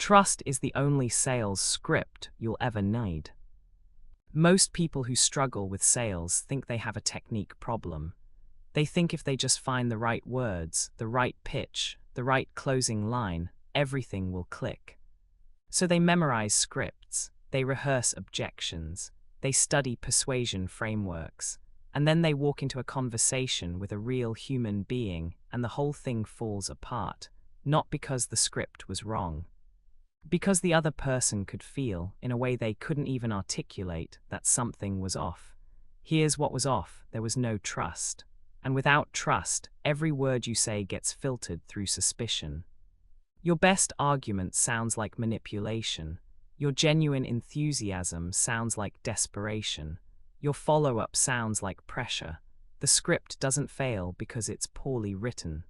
Trust is the only sales script you'll ever need. Most people who struggle with sales think they have a technique problem. They think if they just find the right words, the right pitch, the right closing line, everything will click. So they memorize scripts, they rehearse objections, they study persuasion frameworks, and then they walk into a conversation with a real human being and the whole thing falls apart, not because the script was wrong. Because the other person could feel, in a way they couldn't even articulate, that something was off. Here's what was off: there was no trust. And without trust, every word you say gets filtered through suspicion. Your best argument sounds like manipulation. Your genuine enthusiasm sounds like desperation. Your follow-up sounds like pressure. The script doesn't fail because it's poorly written.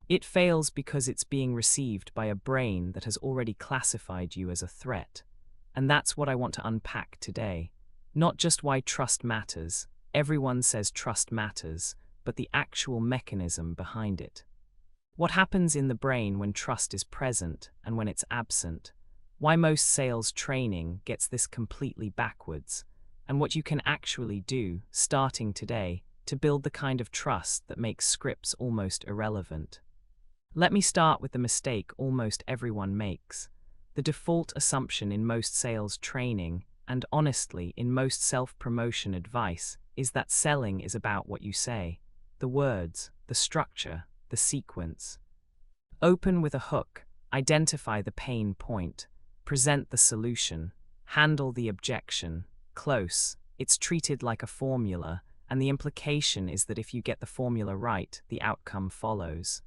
It fails because it's being received by a brain that has already classified you as a threat. And that's what I want to unpack today. Not just why trust matters. Everyone says trust matters, but the actual mechanism behind it. What happens in the brain when trust is present and when it's absent? Why most sales training gets this completely backwards? And what you can actually do, starting today, to build the kind of trust that makes scripts almost irrelevant. Let me start with the mistake almost everyone makes. The default assumption in most sales training, and honestly in most self-promotion advice, is that selling is about what you say. The words, the structure, the sequence. Open with a hook, identify the pain point, present the solution, handle the objection. Close. It's treated like a formula, and the implication is that if you get the formula right, the outcome follows.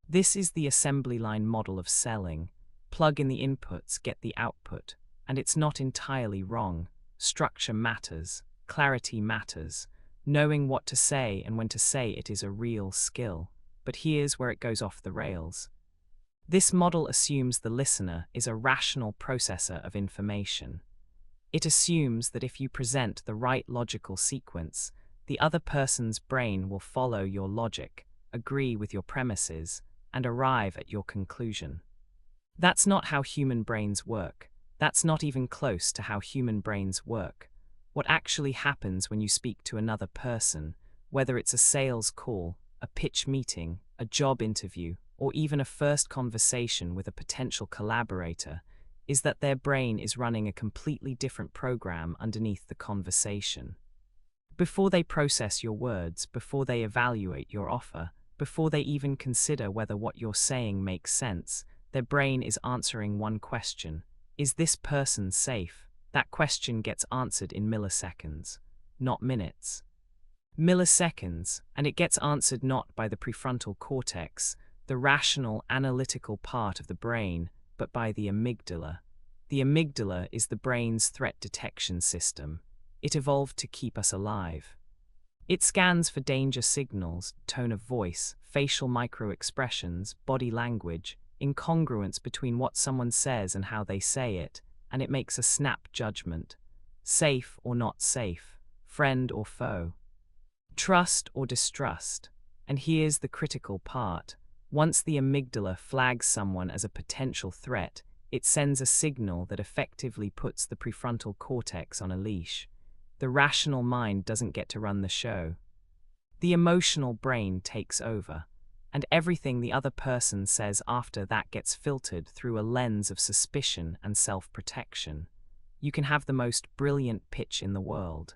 This is the assembly line model of selling. Plug in the inputs, get the output. And it's not entirely wrong. Structure matters. Clarity matters. Knowing what to say and when to say it is a real skill. But here's where it goes off the rails. This model assumes the listener is a rational processor of information. It assumes that if you present the right logical sequence, the other person's brain will follow your logic, agree with your premises, and arrive at your conclusion. That's not how human brains work. That's not even close to how human brains work. What actually happens when you speak to another person, whether it's a sales call, a pitch meeting, a job interview, or even a first conversation with a potential collaborator, is that their brain is running a completely different program underneath the conversation. Before they process your words, before they evaluate your offer, before they even consider whether what you're saying makes sense, their brain is answering one question: is this person safe? That question gets answered in milliseconds, not minutes. Milliseconds, and it gets answered not by the prefrontal cortex, the rational, analytical part of the brain, but by the amygdala. The amygdala is the brain's threat detection system. It evolved to keep us alive. It scans for danger signals, tone of voice, facial micro-expressions, body language, incongruence between what someone says and how they say it, and it makes a snap judgment. Safe or not safe, friend or foe, trust or distrust. And here's the critical part. Once the amygdala flags someone as a potential threat, it sends a signal that effectively puts the prefrontal cortex on a leash. The rational mind doesn't get to run the show. The emotional brain takes over, and everything the other person says after that gets filtered through a lens of suspicion and self-protection. You can have the most brilliant pitch in the world.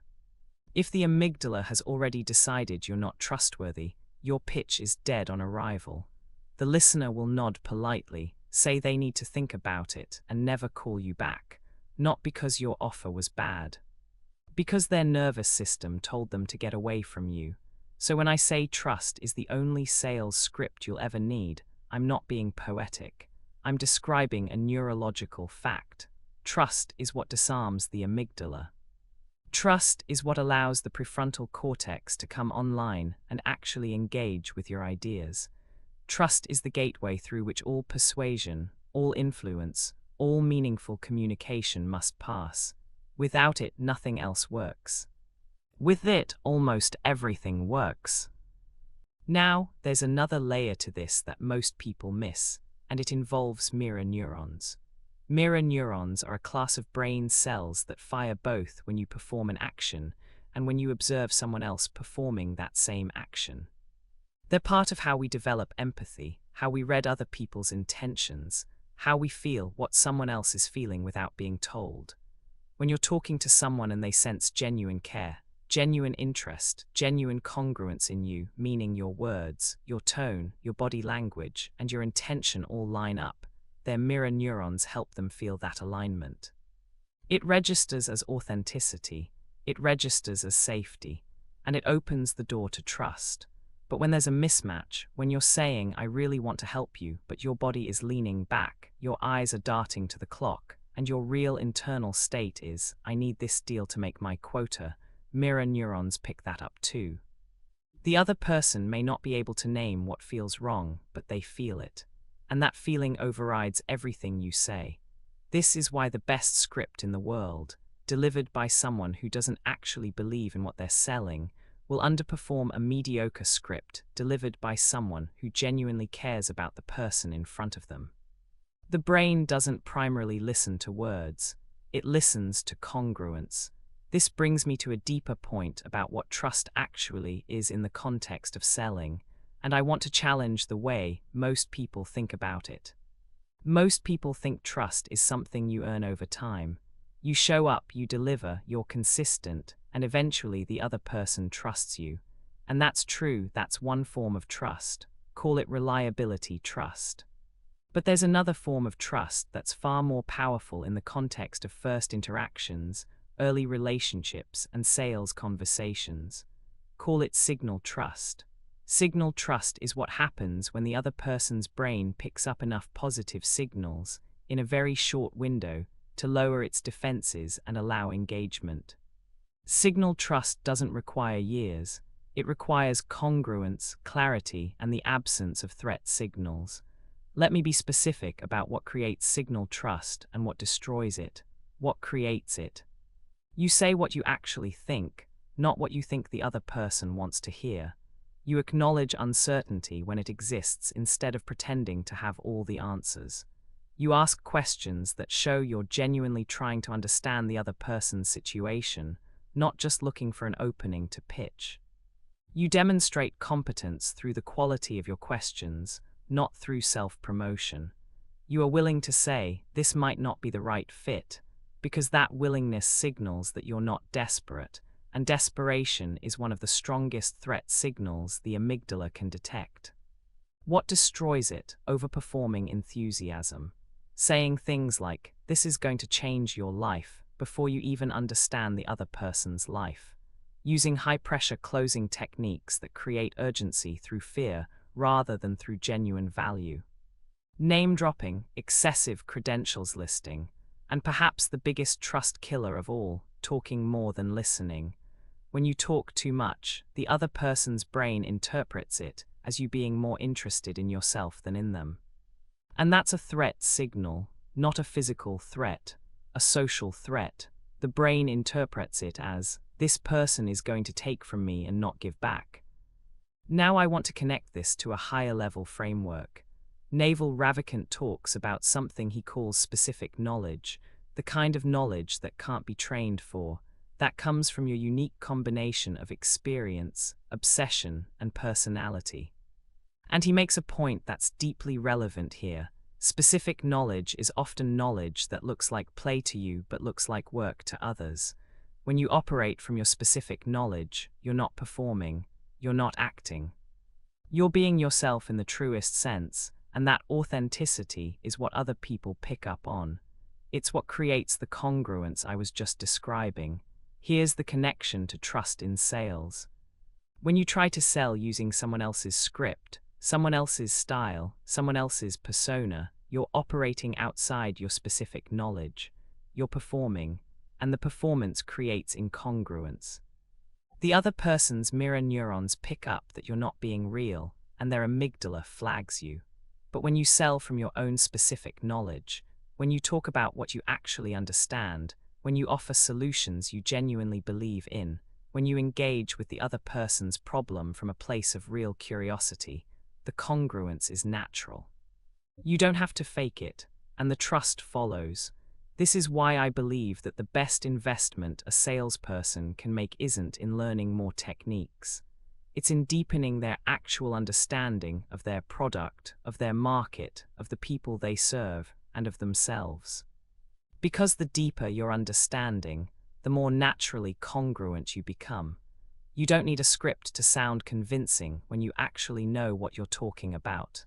If the amygdala has already decided you're not trustworthy, your pitch is dead on arrival. The listener will nod politely, say they need to think about it, and never call you back, not because your offer was bad. Because their nervous system told them to get away from you. So when I say trust is the only sales script you'll ever need, I'm not being poetic. I'm describing a neurological fact. Trust is what disarms the amygdala. Trust is what allows the prefrontal cortex to come online and actually engage with your ideas. Trust is the gateway through which all persuasion, all influence, all meaningful communication must pass. Without it, nothing else works. With it, almost everything works. Now, there's another layer to this that most people miss, and it involves mirror neurons. Mirror neurons are a class of brain cells that fire both when you perform an action and when you observe someone else performing that same action. They're part of how we develop empathy, how we read other people's intentions, how we feel what someone else is feeling without being told. When you're talking to someone and they sense genuine care, genuine interest, genuine congruence in you, meaning your words, your tone, your body language, and your intention all line up, their mirror neurons help them feel that alignment. It registers as authenticity, it registers as safety, and it opens the door to trust. But when there's a mismatch, when you're saying, "I really want to help you," but your body is leaning back, your eyes are darting to the clock, and your real internal state is, "I need this deal to make my quota," mirror neurons pick that up too. The other person may not be able to name what feels wrong, but they feel it. And that feeling overrides everything you say. This is why the best script in the world, delivered by someone who doesn't actually believe in what they're selling, will underperform a mediocre script delivered by someone who genuinely cares about the person in front of them. The brain doesn't primarily listen to words, it listens to congruence. This brings me to a deeper point about what trust actually is in the context of selling, and I want to challenge the way most people think about it. Most people think trust is something you earn over time. You show up, you deliver, you're consistent, and eventually the other person trusts you. And that's true, that's one form of trust. Call it reliability trust. But there's another form of trust that's far more powerful in the context of first interactions, early relationships, and sales conversations. Call it signal trust. Signal trust is what happens when the other person's brain picks up enough positive signals in a very short window to lower its defenses and allow engagement. Signal trust doesn't require years. It requires congruence, clarity, and the absence of threat signals. Let me be specific about what creates signal trust and what destroys it, what creates it. You say what you actually think, not what you think the other person wants to hear. You acknowledge uncertainty when it exists instead of pretending to have all the answers. You ask questions that show you're genuinely trying to understand the other person's situation, not just looking for an opening to pitch. You demonstrate competence through the quality of your questions, not through self-promotion. You are willing to say, "This might not be the right fit," because that willingness signals that you're not desperate, and desperation is one of the strongest threat signals the amygdala can detect. What destroys it? Overperforming enthusiasm. Saying things like, "This is going to change your life," before you even understand the other person's life. Using high-pressure closing techniques that create urgency through fear rather than through genuine value. Name-dropping, excessive credentials listing, and perhaps the biggest trust killer of all, talking more than listening. When you talk too much, the other person's brain interprets it as you being more interested in yourself than in them. And that's a threat signal, not a physical threat, a social threat. The brain interprets it as, "This person is going to take from me and not give back." Now I want to connect this to a higher level framework. Naval Ravikant talks about something he calls specific knowledge, the kind of knowledge that can't be trained for, that comes from your unique combination of experience, obsession, and personality. And he makes a point that's deeply relevant here. Specific knowledge is often knowledge that looks like play to you but looks like work to others. When you operate from your specific knowledge, you're not performing, you're not acting. You're being yourself in the truest sense, and that authenticity is what other people pick up on. It's what creates the congruence I was just describing. Here's the connection to trust in sales. When you try to sell using someone else's script, someone else's style, someone else's persona, you're operating outside your specific knowledge. You're performing, and the performance creates incongruence. The other person's mirror neurons pick up that you're not being real, and their amygdala flags you. But when you sell from your own specific knowledge, when you talk about what you actually understand, when you offer solutions you genuinely believe in, when you engage with the other person's problem from a place of real curiosity, the congruence is natural. You don't have to fake it, and the trust follows. This is why I believe that the best investment a salesperson can make isn't in learning more techniques. It's in deepening their actual understanding of their product, of their market, of the people they serve, and of themselves. Because the deeper your understanding, the more naturally congruent you become. You don't need a script to sound convincing when you actually know what you're talking about.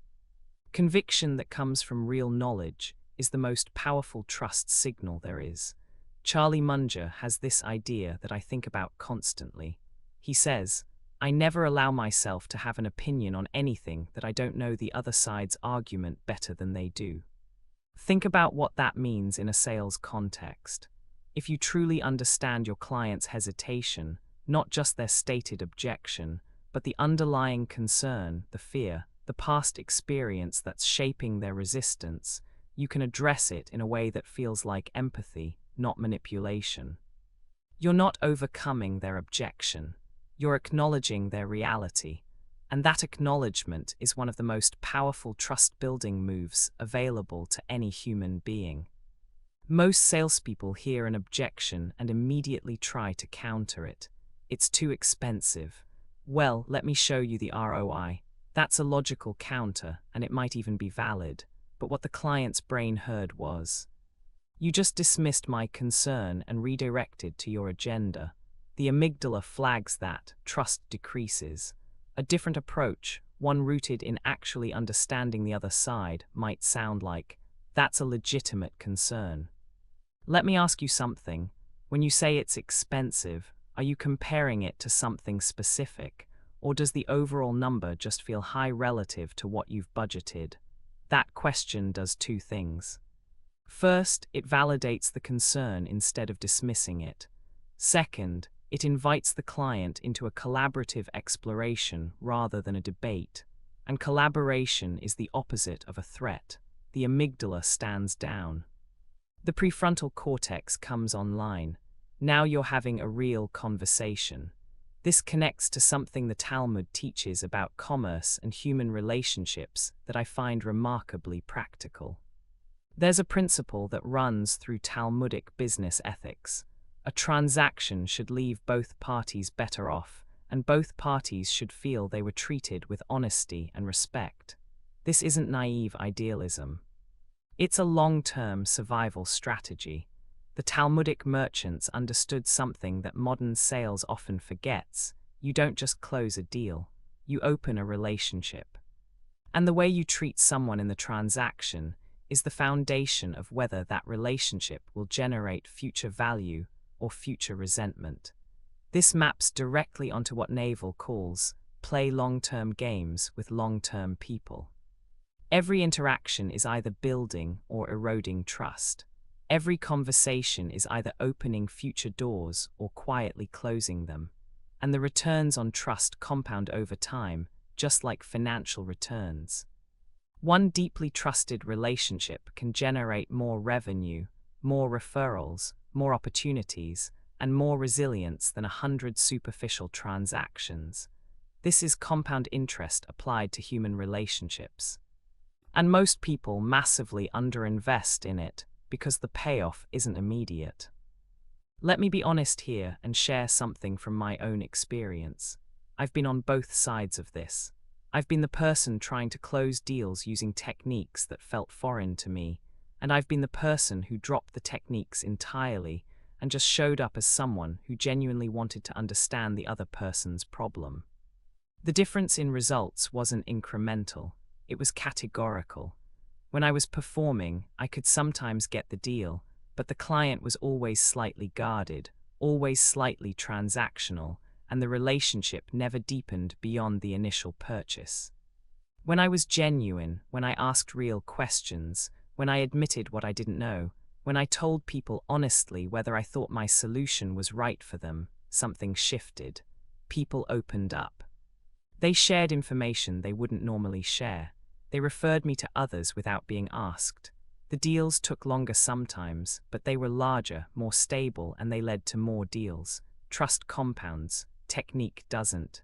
Conviction that comes from real knowledge is the most powerful trust signal there is. Charlie Munger has this idea that I think about constantly. He says, "I never allow myself to have an opinion on anything that I don't know the other side's argument better than they do." Think about what that means in a sales context. If you truly understand your client's hesitation, not just their stated objection, but the underlying concern, the fear, the past experience that's shaping their resistance, you can address it in a way that feels like empathy, not manipulation. You're not overcoming their objection. You're acknowledging their reality. And that acknowledgement is one of the most powerful trust-building moves available to any human being. Most salespeople hear an objection and immediately try to counter it. It's too expensive. Well, let me show you the ROI. That's a logical counter, and it might even be valid. But what the client's brain heard was, "You just dismissed my concern and redirected to your agenda." The amygdala flags that trust decreases. A different approach, one rooted in actually understanding the other side, might sound like, "That's a legitimate concern." Let me ask you something. When you say it's expensive, are you comparing it to something specific, or does the overall number just feel high relative to what you've budgeted? That question does two things. First, it validates the concern instead of dismissing it. Second, it invites the client into a collaborative exploration rather than a debate. And collaboration is the opposite of a threat. The amygdala stands down. The prefrontal cortex comes online. Now you're having a real conversation. This connects to something the Talmud teaches about commerce and human relationships that I find remarkably practical. There's a principle that runs through Talmudic business ethics. A transaction should leave both parties better off, and both parties should feel they were treated with honesty and respect. This isn't naive idealism. It's a long-term survival strategy. The Talmudic merchants understood something that modern sales often forgets. You don't just close a deal, you open a relationship. And the way you treat someone in the transaction is the foundation of whether that relationship will generate future value or future resentment. This maps directly onto what Naval calls play long-term games with long-term people. Every interaction is either building or eroding trust. Every conversation is either opening future doors or quietly closing them. And the returns on trust compound over time, just like financial returns. One deeply trusted relationship can generate more revenue, more referrals, more opportunities, and more resilience than 100 superficial transactions. This is compound interest applied to human relationships. And most people massively underinvest in it because the payoff isn't immediate. Let me be honest here and share something from my own experience. I've been on both sides of this. I've been the person trying to close deals using techniques that felt foreign to me, and I've been the person who dropped the techniques entirely and just showed up as someone who genuinely wanted to understand the other person's problem. The difference in results wasn't incremental, it was categorical. When I was performing, I could sometimes get the deal, but the client was always slightly guarded, always slightly transactional, and the relationship never deepened beyond the initial purchase. When I was genuine, when I asked real questions, when I admitted what I didn't know, when I told people honestly whether I thought my solution was right for them, something shifted. People opened up. They shared information they wouldn't normally share. They referred me to others without being asked. The deals took longer sometimes, but they were larger, more stable, and they led to more deals. Trust compounds, technique doesn't.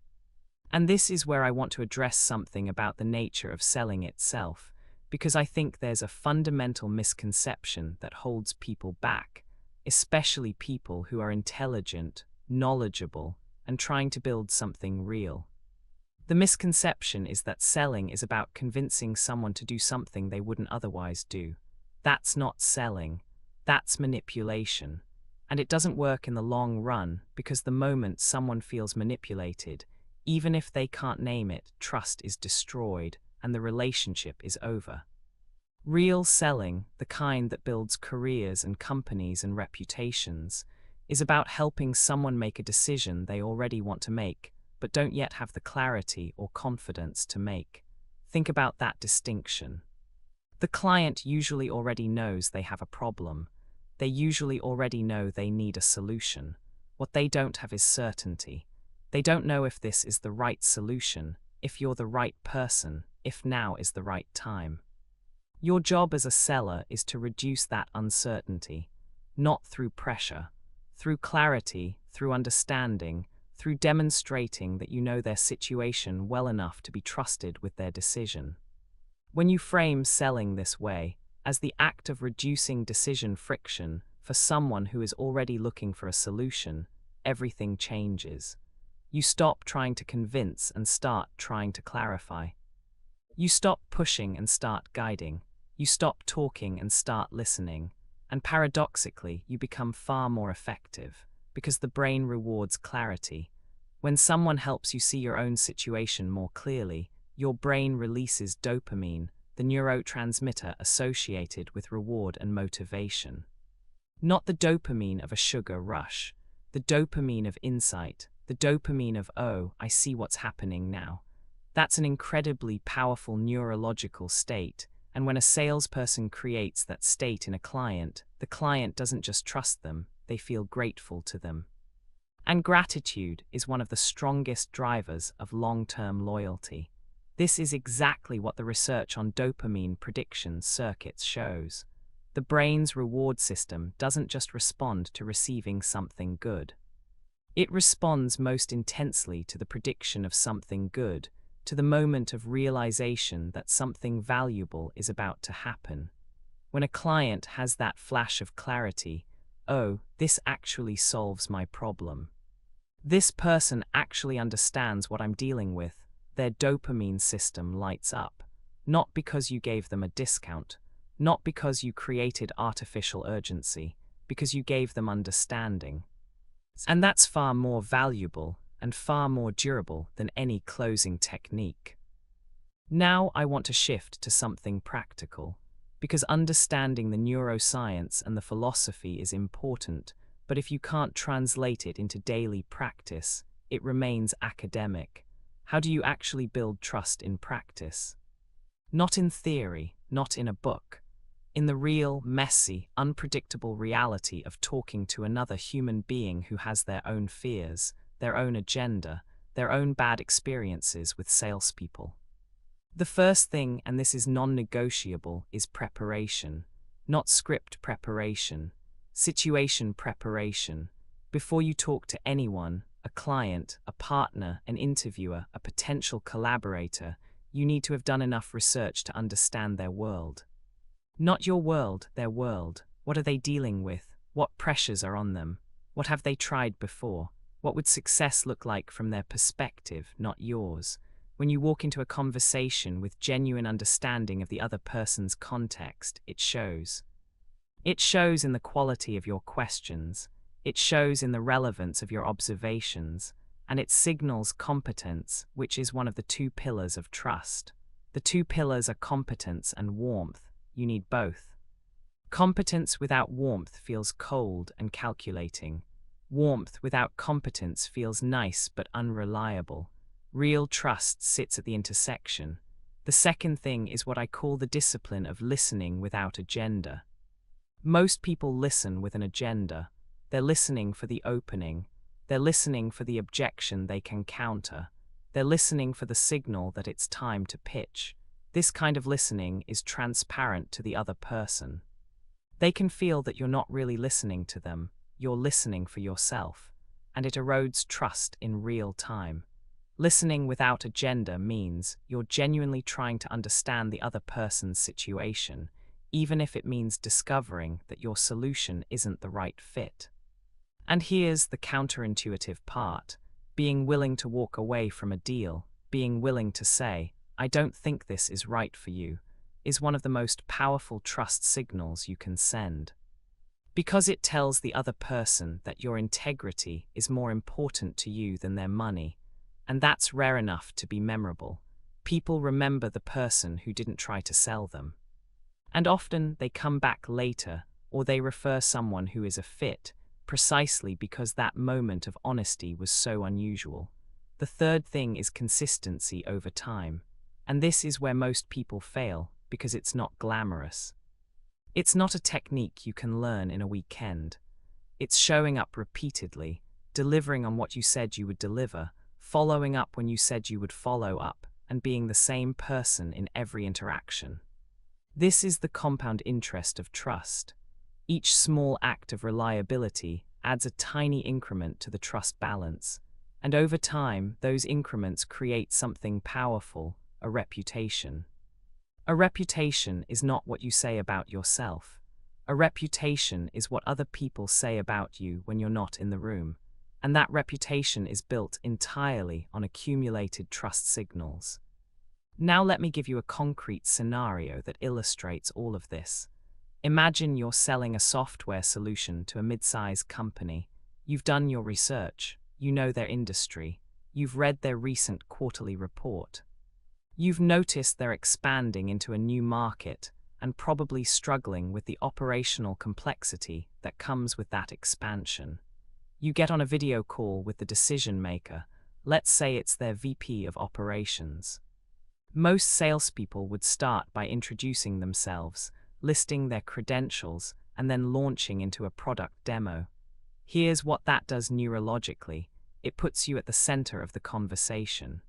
And this is where I want to address something about the nature of selling itself. because I think there's a fundamental misconception that holds people back, especially people who are intelligent, knowledgeable, and trying to build something real. The misconception is that selling is about convincing someone to do something they wouldn't otherwise do. That's not selling. That's manipulation. And it doesn't work in the long run because the moment someone feels manipulated, even if they can't name it, trust is destroyed and the relationship is over. Real selling, the kind that builds careers and companies and reputations, is about helping someone make a decision they already want to make, but don't yet have the clarity or confidence to make. Think about that distinction. The client usually already knows they have a problem. They usually already know they need a solution. What they don't have is certainty. They don't know if this is the right solution, if you're the right person, if now is the right time. Your job as a seller is to reduce that uncertainty, not through pressure, through clarity, through understanding, through demonstrating that you know their situation well enough to be trusted with their decision. When you frame selling this way, as the act of reducing decision friction for someone who is already looking for a solution, everything changes. You stop trying to convince and start trying to clarify. You stop pushing and start guiding. You stop talking and start listening. And paradoxically, you become far more effective, because the brain rewards clarity. When someone helps you see your own situation more clearly, your brain releases dopamine, the neurotransmitter associated with reward and motivation. Not the dopamine of a sugar rush, the dopamine of insight, the dopamine of, oh, I see what's happening now. That's an incredibly powerful neurological state, and when a salesperson creates that state in a client, the client doesn't just trust them, they feel grateful to them. And gratitude is one of the strongest drivers of long-term loyalty. This is exactly what the research on dopamine prediction circuits shows. The brain's reward system doesn't just respond to receiving something good. It responds most intensely to the prediction of something good, to the moment of realization that something valuable is about to happen. When a client has that flash of clarity, oh, this actually solves my problem. This person actually understands what I'm dealing with, their dopamine system lights up. Not because you gave them a discount, not because you created artificial urgency, because you gave them understanding. And that's far more valuable and far more durable than any closing technique. Now I want to shift to something practical, because understanding the neuroscience and the philosophy is important, but if you can't translate it into daily practice, it remains academic. How do you actually build trust in practice? Not in theory, not in a book. In the real, messy, unpredictable reality of talking to another human being who has their own fears, their own agenda, their own bad experiences with salespeople. The first thing, and this is non-negotiable, is preparation. Not script preparation, situation preparation. Before you talk to anyone, a client, a partner, an interviewer, a potential collaborator, you need to have done enough research to understand their world. Not your world, their world. What are they dealing with? What pressures are on them? What have they tried before? What would success look like from their perspective, not yours? When you walk into a conversation with genuine understanding of the other person's context, it shows. It shows in the quality of your questions. It shows in the relevance of your observations. And it signals competence, which is one of the two pillars of trust. The two pillars are competence and warmth. You need both. Competence without warmth feels cold and calculating. Warmth without competence feels nice but unreliable. Real trust sits at the intersection. The second thing is what I call the discipline of listening without agenda. Most people listen with an agenda. They're listening for the opening. They're listening for the objection they can counter. They're listening for the signal that it's time to pitch. This kind of listening is transparent to the other person. They can feel that you're not really listening to them, you're listening for yourself, and it erodes trust in real time. Listening without agenda means you're genuinely trying to understand the other person's situation, even if it means discovering that your solution isn't the right fit. And here's the counterintuitive part: being willing to walk away from a deal, being willing to say, "I don't think this is right for you," is one of the most powerful trust signals you can send. Because it tells the other person that your integrity is more important to you than their money, and that's rare enough to be memorable. People remember the person who didn't try to sell them. And often they come back later, or they refer someone who is a fit, precisely because that moment of honesty was so unusual. The third thing is consistency over time. And this is where most people fail, because it's not glamorous. It's not a technique you can learn in a weekend. It's showing up repeatedly, delivering on what you said you would deliver, following up when you said you would follow up, and being the same person in every interaction. This is the compound interest of trust. Each small act of reliability adds a tiny increment to the trust balance, and over time, those increments create something powerful: a reputation. A reputation is not what you say about yourself. A reputation is what other people say about you when you're not in the room, and that reputation is built entirely on accumulated trust signals. Now let me give you a concrete scenario that illustrates all of this. Imagine you're selling a software solution to a mid-sized company. You've done your research, you know their industry, you've read their recent quarterly report. You've noticed they're expanding into a new market and probably struggling with the operational complexity that comes with that expansion. You get on a video call with the decision maker. Let's say it's their VP of operations. Most salespeople would start by introducing themselves, listing their credentials, and then launching into a product demo. Here's what that does neurologically: it puts you at the center of the conversation.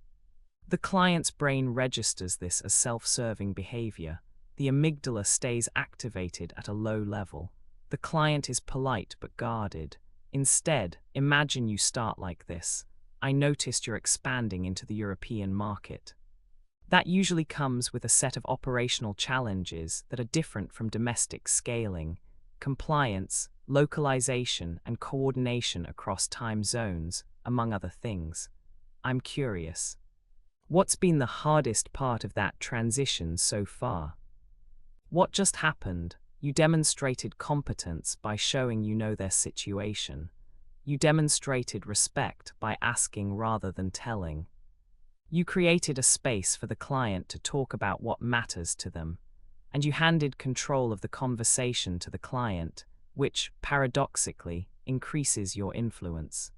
The client's brain registers this as self-serving behavior. The amygdala stays activated at a low level. The client is polite but guarded. Instead, imagine you start like this: "I noticed you're expanding into the European market." That usually comes with a set of operational challenges that are different from domestic scaling: compliance, localization, and coordination across time zones, among other things. I'm curious, what's been the hardest part of that transition so far? What just happened? You demonstrated competence by showing you know their situation. You demonstrated respect by asking rather than telling. You created a space for the client to talk about what matters to them, and you handed control of the conversation to the client, which, paradoxically, increases your influence.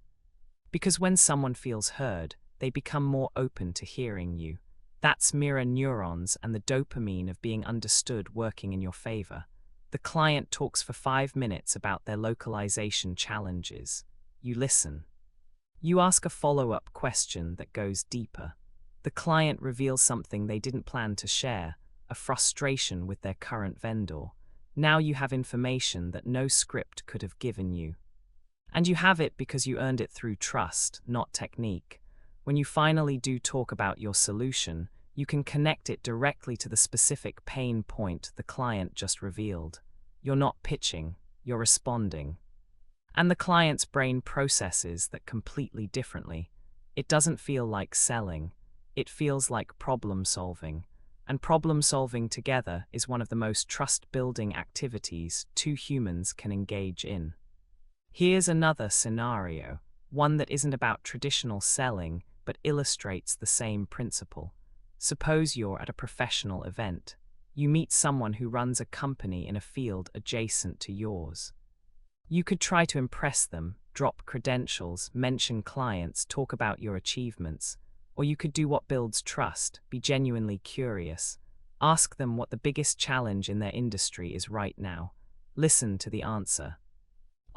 Because when someone feels heard, they become more open to hearing you. That's mirror neurons and the dopamine of being understood working in your favor. The client talks for 5 minutes about their localization challenges. You listen. You ask a follow-up question that goes deeper. The client reveals something they didn't plan to share, a frustration with their current vendor. Now you have information that no script could have given you. And you have it because you earned it through trust, not technique. When you finally do talk about your solution, you can connect it directly to the specific pain point the client just revealed. You're not pitching, you're responding. And the client's brain processes that completely differently. It doesn't feel like selling. It feels like problem solving. And problem solving together is one of the most trust-building activities two humans can engage in. Here's another scenario, one that isn't about traditional selling, but illustrates the same principle. Suppose you're at a professional event. You meet someone who runs a company in a field adjacent to yours. You could try to impress them, drop credentials, mention clients, talk about your achievements. Or you could do what builds trust, be genuinely curious. Ask them what the biggest challenge in their industry is right now. Listen to the answer.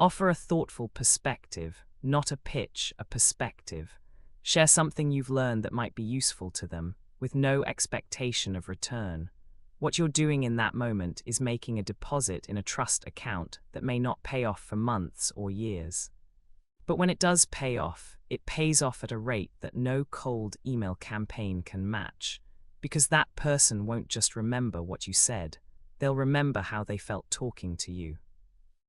Offer a thoughtful perspective, not a pitch, a perspective. Share something you've learned that might be useful to them, with no expectation of return. What you're doing in that moment is making a deposit in a trust account that may not pay off for months or years. But when it does pay off, it pays off at a rate that no cold email campaign can match, because that person won't just remember what you said, they'll remember how they felt talking to you.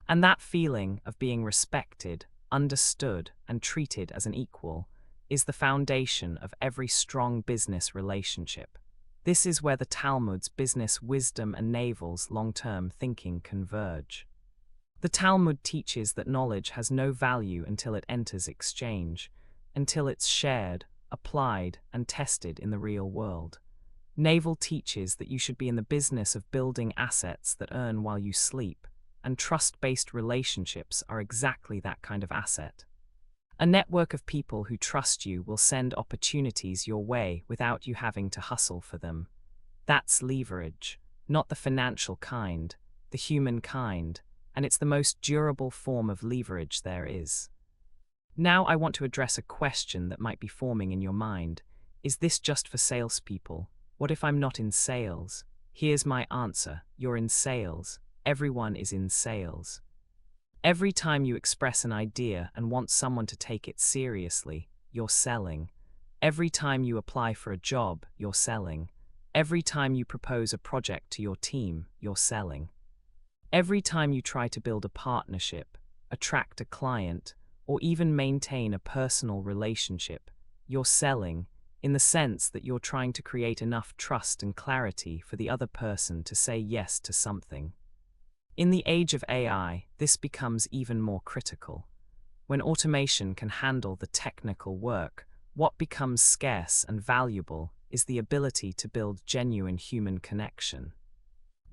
And that feeling of being respected, understood, and treated as an equal is the foundation of every strong business relationship. This is where the Talmud's business wisdom and Naval's long-term thinking converge. The Talmud teaches that knowledge has no value until it enters exchange, until it's shared, applied, and tested in the real world. Naval teaches that you should be in the business of building assets that earn while you sleep, and trust-based relationships are exactly that kind of asset. A network of people who trust you will send opportunities your way without you having to hustle for them. That's leverage, not the financial kind, the human kind, and it's the most durable form of leverage there is. Now I want to address a question that might be forming in your mind. Is this just for salespeople? What if I'm not in sales? Here's my answer. You're in sales. Everyone is in sales. Every time you express an idea and want someone to take it seriously, you're selling. Every time you apply for a job, you're selling. Every time you propose a project to your team, you're selling. Every time you try to build a partnership, attract a client, or even maintain a personal relationship, you're selling, in the sense that you're trying to create enough trust and clarity for the other person to say yes to something. In the age of AI, this becomes even more critical. When automation can handle the technical work, what becomes scarce and valuable is the ability to build genuine human connection.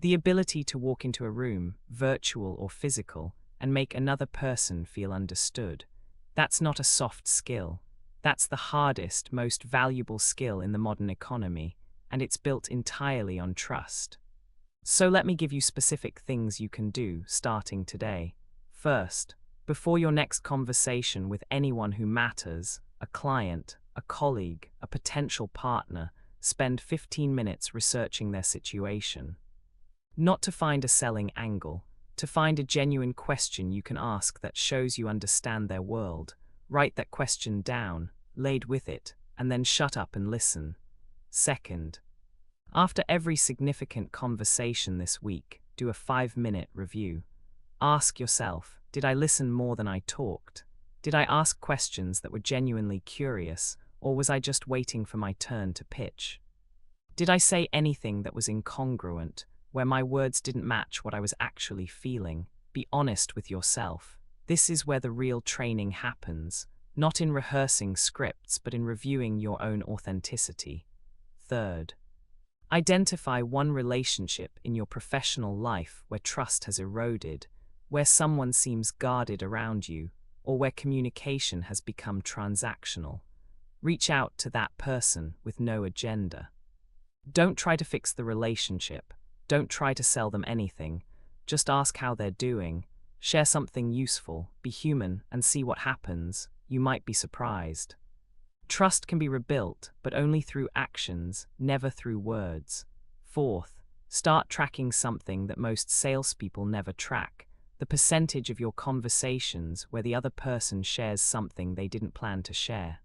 The ability to walk into a room, virtual or physical, and make another person feel understood. That's not a soft skill. That's the hardest, most valuable skill in the modern economy, and it's built entirely on trust. So let me give you specific things you can do starting today. First, before your next conversation with anyone who matters, a client, a colleague, a potential partner, spend 15 minutes researching their situation. Not to find a selling angle, to find a genuine question you can ask that shows you understand their world. Write that question down, lead with it, and then shut up and listen. Second, after every significant conversation this week, do a 5-minute review. Ask yourself, did I listen more than I talked? Did I ask questions that were genuinely curious, or was I just waiting for my turn to pitch? Did I say anything that was incongruent, where my words didn't match what I was actually feeling? Be honest with yourself. This is where the real training happens, not in rehearsing scripts, but in reviewing your own authenticity. Third, identify one relationship in your professional life where trust has eroded, where someone seems guarded around you, or where communication has become transactional. Reach out to that person with no agenda. Don't try to fix the relationship. Don't try to sell them anything. Just ask how they're doing. Share something useful, be human, and see what happens. You might be surprised. Trust can be rebuilt, but only through actions, never through words. Fourth, start tracking something that most salespeople never track: the percentage of your conversations where the other person shares something they didn't plan to share.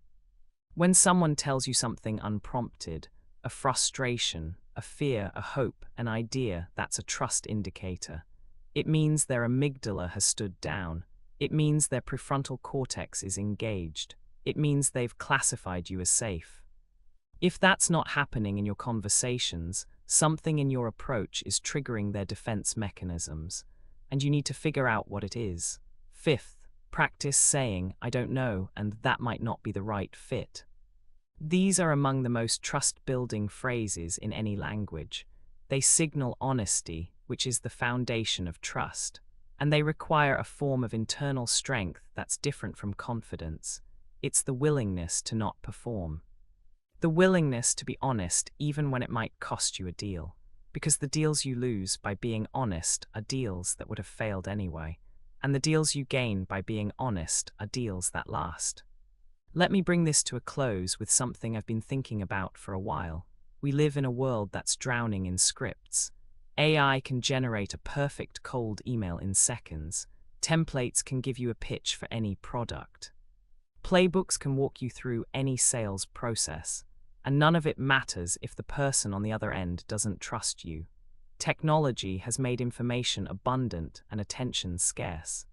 When someone tells you something unprompted, a frustration, a fear, a hope, an idea, that's a trust indicator. It means their amygdala has stood down. It means their prefrontal cortex is engaged. It means they've classified you as safe. If that's not happening in your conversations, something in your approach is triggering their defense mechanisms, and you need to figure out what it is. Fifth, practice saying, I don't know, and that might not be the right fit. These are among the most trust-building phrases in any language. They signal honesty, which is the foundation of trust, and they require a form of internal strength that's different from confidence. It's the willingness to not perform. The willingness to be honest even when it might cost you a deal. Because the deals you lose by being honest are deals that would have failed anyway. And the deals you gain by being honest are deals that last. Let me bring this to a close with something I've been thinking about for a while. We live in a world that's drowning in scripts. AI can generate a perfect cold email in seconds. Templates can give you a pitch for any product. Playbooks can walk you through any sales process, and none of it matters if the person on the other end doesn't trust you. Technology has made information abundant and attention scarce.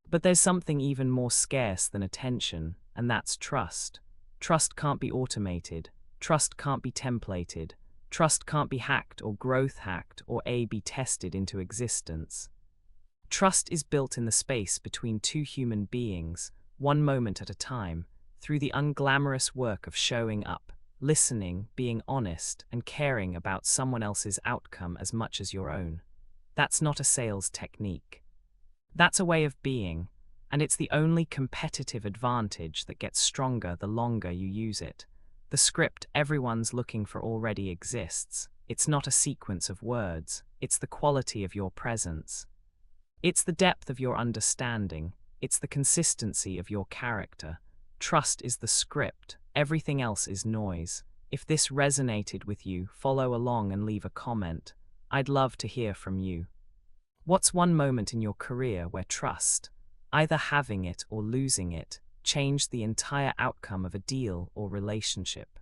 But there's something even more scarce than attention, and that's trust. Trust can't be automated. Trust can't be templated. Trust can't be hacked or growth hacked or A/B tested into existence. Trust is built in the space between two human beings, one moment at a time, through the unglamorous work of showing up, listening, being honest, and caring about someone else's outcome as much as your own. That's not a sales technique. That's a way of being, and it's the only competitive advantage that gets stronger the longer you use it. The script everyone's looking for already exists. It's not a sequence of words, it's the quality of your presence. It's the depth of your understanding, it's the consistency of your character. Trust is the script, everything else is noise. If this resonated with you, follow along and leave a comment. I'd love to hear from you. What's one moment in your career where trust, either having it or losing it, changed the entire outcome of a deal or relationship?